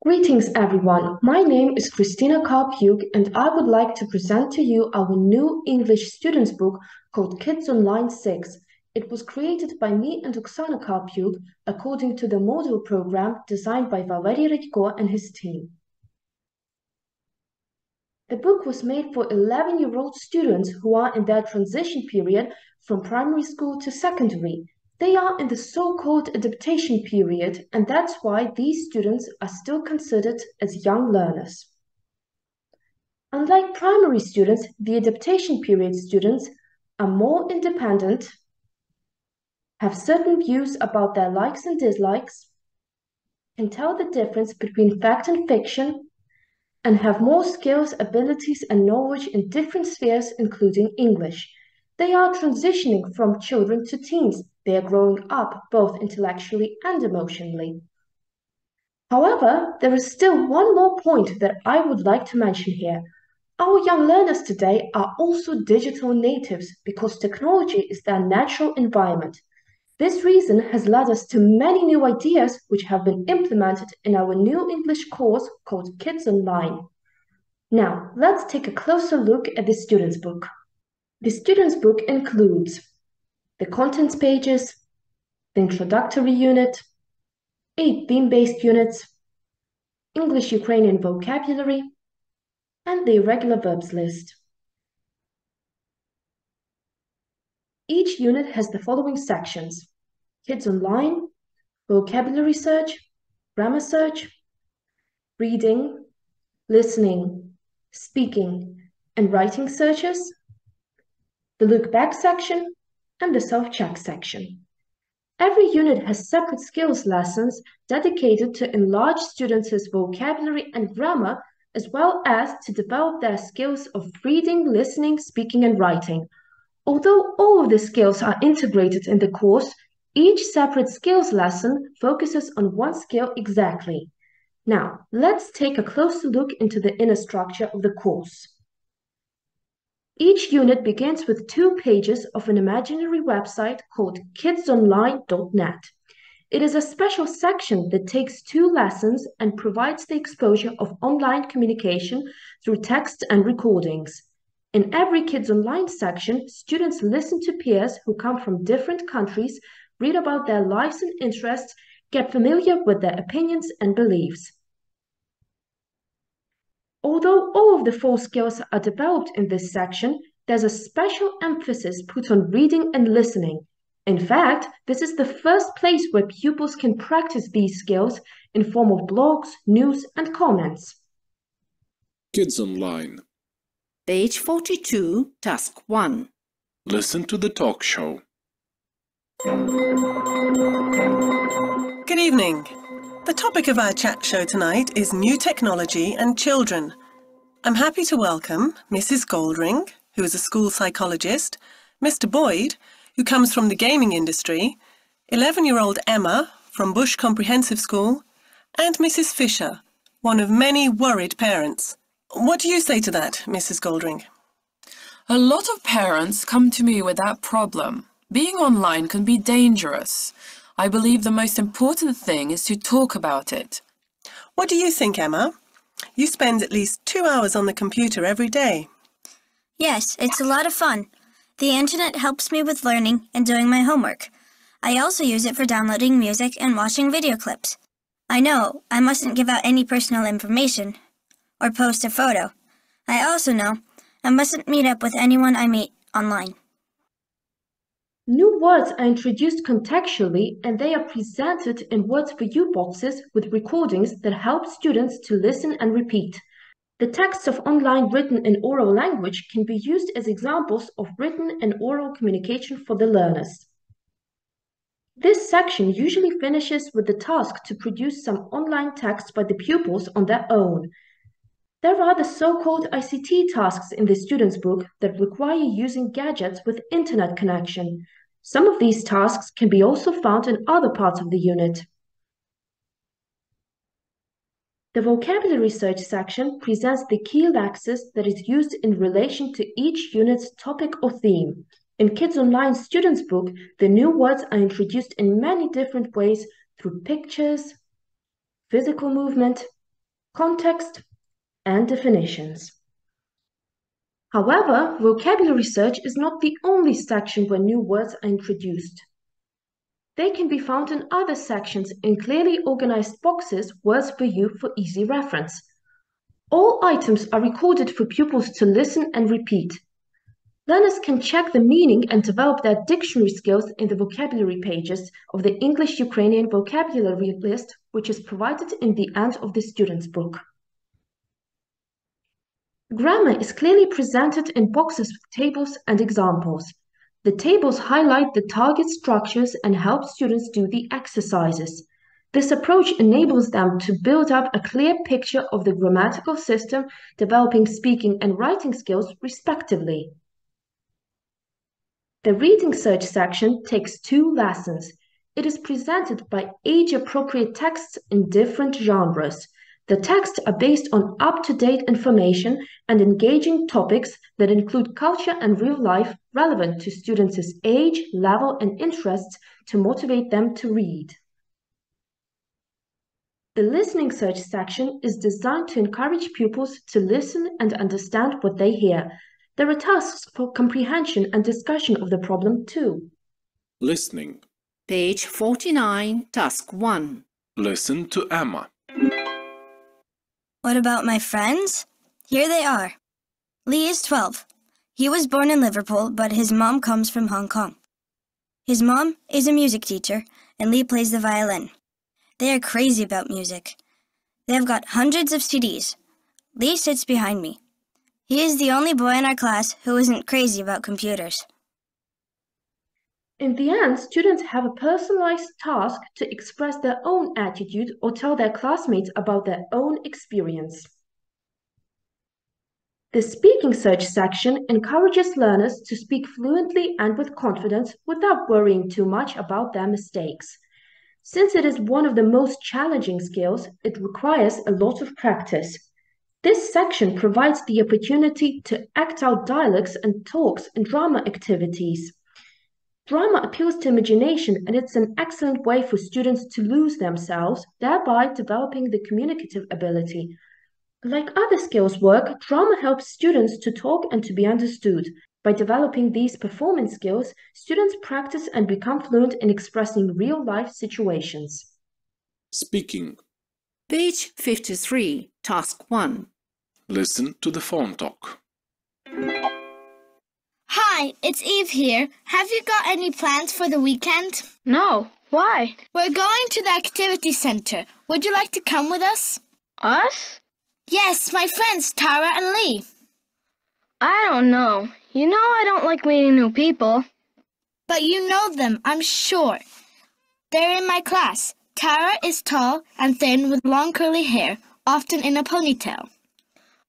Greetings everyone, my name is Christina Karpyuk and I would like to present to you our new English students book called Kids Online 6. It was created by me and Oksana Karpyuk according to the module program designed by Valery Redko and his team. The book was made for 11-year-old students who are in their transition period from primary school to secondary. They are in the so-called adaptation period, and that's why these students are still considered as young learners. Unlike primary students, the adaptation period students are more independent, have certain views about their likes and dislikes, can tell the difference between fact and fiction, and have more skills, abilities, and knowledge in different spheres, including English. They are transitioning from children to teens. They are growing up both intellectually and emotionally. However, there is still one more point that I would like to mention here. Our young learners today are also digital natives because technology is their natural environment. This reason has led us to many new ideas which have been implemented in our new English course called Kids Online. Now, let's take a closer look at the students' book. The students' book includes the contents pages, the introductory unit, 8 theme-based units, English-Ukrainian vocabulary, and the irregular verbs list. Each unit has the following sections: Kids Online, vocabulary search, grammar search, reading, listening, speaking, and writing searches, the look back section, and the self-check section. Every unit has separate skills lessons dedicated to enlarge students' vocabulary and grammar, as well as to develop their skills of reading, listening, speaking, and writing. Although all of the skills are integrated in the course, each separate skills lesson focuses on one skill exactly. Now, let's take a closer look into the inner structure of the course. Each unit begins with 2 pages of an imaginary website called kidsonline.net. It is a special section that takes 2 lessons and provides the exposure of online communication through text and recordings. In every Kids Online section, students listen to peers who come from different countries, read about their lives and interests, get familiar with their opinions and beliefs. Although all of the 4 skills are developed in this section, there's a special emphasis put on reading and listening. In fact, this is the first place where pupils can practice these skills in form of blogs, news, and comments. Kids Online. Page 42, Task 1. Listen to the talk show. Good evening. The topic of our chat show tonight is new technology and children. I'm happy to welcome Mrs. Goldring, who is a school psychologist, Mr. Boyd, who comes from the gaming industry, 11-year-old Emma from Bush Comprehensive School, and Mrs. Fisher, one of many worried parents. What do you say to that, Mrs. Goldring? A lot of parents come to me with that problem. Being online can be dangerous. I believe the most important thing is to talk about it. What do you think, Emma? You spend at least 2 hours on the computer every day. Yes, it's a lot of fun. The internet helps me with learning and doing my homework. I also use it for downloading music and watching video clips. I know I mustn't give out any personal information or post a photo. I also know I mustn't meet up with anyone I meet online. New words are introduced contextually and they are presented in Words for You boxes with recordings that help students to listen and repeat. The texts of online written and oral language can be used as examples of written and oral communication for the learners. This section usually finishes with the task to produce some online text by the pupils on their own. There are the so-called ICT tasks in the students' book that require using gadgets with internet connection. Some of these tasks can be also found in other parts of the unit. The vocabulary search section presents the key lexis that is used in relation to each unit's topic or theme. In Kids Online students' book, the new words are introduced in many different ways through pictures, physical movement, context, and definitions. However, vocabulary search is not the only section where new words are introduced. They can be found in other sections in clearly organized boxes, words for you for easy reference. All items are recorded for pupils to listen and repeat. Learners can check the meaning and develop their dictionary skills in the vocabulary pages of the English-Ukrainian vocabulary list, which is provided in the end of the student's book. Grammar is clearly presented in boxes with tables and examples. The tables highlight the target structures and help students do the exercises. This approach enables them to build up a clear picture of the grammatical system, developing speaking and writing skills respectively. The reading search section takes 2 lessons. It is presented by age-appropriate texts in different genres. The texts are based on up-to-date information and engaging topics that include culture and real life relevant to students' age, level, and interests to motivate them to read. The listening search section is designed to encourage pupils to listen and understand what they hear. There are tasks for comprehension and discussion of the problem too. Listening. Page 49, Task 1. Listen to Emma. What about my friends? Here they are. Lee is 12. He was born in Liverpool, but his mom comes from Hong Kong. His mom is a music teacher, and Lee plays the violin. They are crazy about music. They have got hundreds of CDs. Lee sits behind me. He is the only boy in our class who isn't crazy about computers. In the end, students have a personalized task to express their own attitude or tell their classmates about their own experience. The speaking search section encourages learners to speak fluently and with confidence without worrying too much about their mistakes. Since it is one of the most challenging skills, it requires a lot of practice. This section provides the opportunity to act out dialogues and talks in drama activities. Drama appeals to imagination, and it's an excellent way for students to lose themselves, thereby developing the communicative ability. Like other skills work, drama helps students to talk and to be understood. By developing these performance skills, students practice and become fluent in expressing real-life situations. Speaking. Page 53, Task 1. Listen to the phone talk. Hi, it's Eve here. Have you got any plans for the weekend? No. Why? We're going to the activity center. Would you like to come with us? Us? Yes, my friends Tara and Lee. I don't know. You know I don't like meeting new people. But you know them, I'm sure. They're in my class. Tara is tall and thin with long curly hair, often in a ponytail.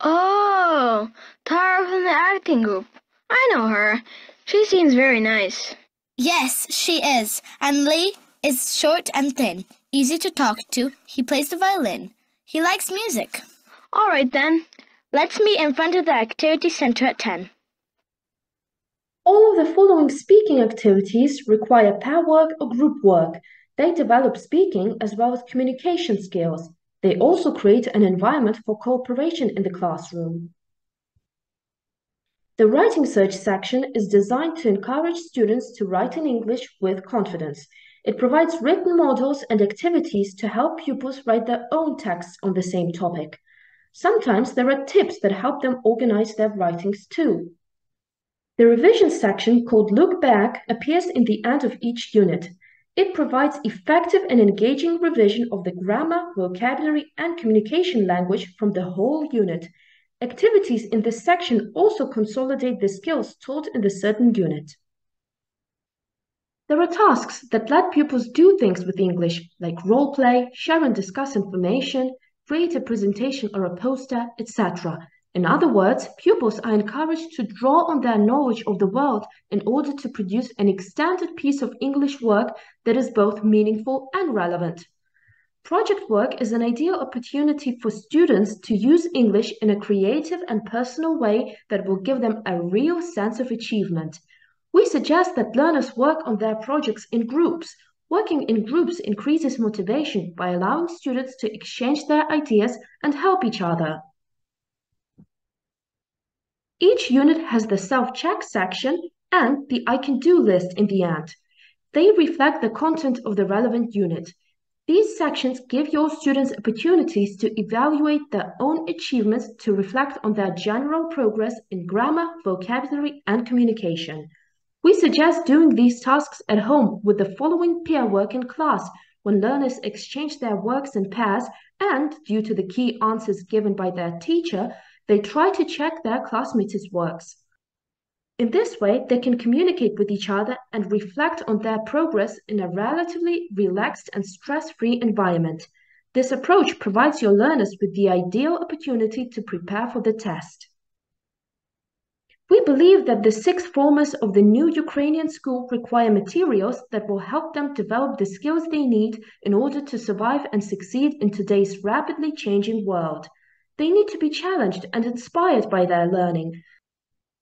Oh, Tara from the acting group. I know her. She seems very nice. Yes, she is. And Lee is short and thin, easy to talk to. He plays the violin. He likes music. All right then. Let's meet in front of the activity center at 10. All of the following speaking activities require pair work or group work. They develop speaking as well as communication skills. They also create an environment for cooperation in the classroom. The writing search section is designed to encourage students to write in English with confidence. It provides written models and activities to help pupils write their own texts on the same topic. Sometimes there are tips that help them organize their writings too. The revision section, called Look Back, appears in the end of each unit. It provides effective and engaging revision of the grammar, vocabulary, and communication language from the whole unit. Activities in this section also consolidate the skills taught in the certain unit. There are tasks that let pupils do things with English, like role play, share and discuss information, create a presentation or a poster, etc. In other words, pupils are encouraged to draw on their knowledge of the world in order to produce an extended piece of English work that is both meaningful and relevant. Project work is an ideal opportunity for students to use English in a creative and personal way that will give them a real sense of achievement. We suggest that learners work on their projects in groups. Working in groups increases motivation by allowing students to exchange their ideas and help each other. Each unit has the self-check section and the I can do list in the end. They reflect the content of the relevant unit. These sections give your students opportunities to evaluate their own achievements to reflect on their general progress in grammar, vocabulary, and communication. We suggest doing these tasks at home with the following peer work in class, when learners exchange their works in pairs and, due to the key answers given by their teacher, they try to check their classmates' works. In this way, they can communicate with each other and reflect on their progress in a relatively relaxed and stress-free environment. This approach provides your learners with the ideal opportunity to prepare for the test. We believe that the sixth formers of the new Ukrainian school require materials that will help them develop the skills they need in order to survive and succeed in today's rapidly changing world. They need to be challenged and inspired by their learning.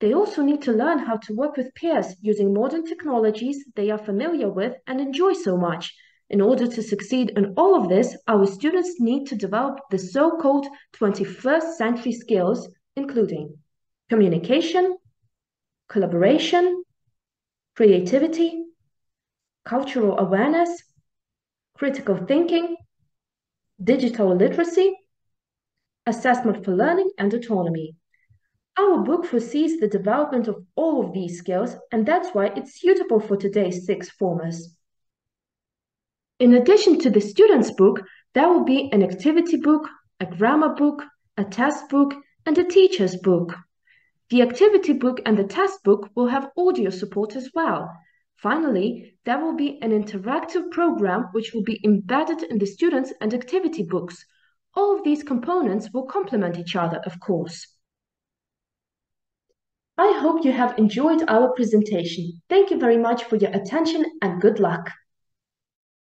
They also need to learn how to work with peers using modern technologies they are familiar with and enjoy so much. In order to succeed in all of this, our students need to develop the so-called 21st century skills, including communication, collaboration, creativity, cultural awareness, critical thinking, digital literacy, assessment for learning, and autonomy. Our book foresees the development of all of these skills, and that's why it's suitable for today's sixth formers. In addition to the student's book, there will be an activity book, a grammar book, a test book, and a teacher's book. The activity book and the test book will have audio support as well. Finally, there will be an interactive program which will be embedded in the students' and activity books. All of these components will complement each other, of course. I hope you have enjoyed our presentation. Thank you very much for your attention and good luck.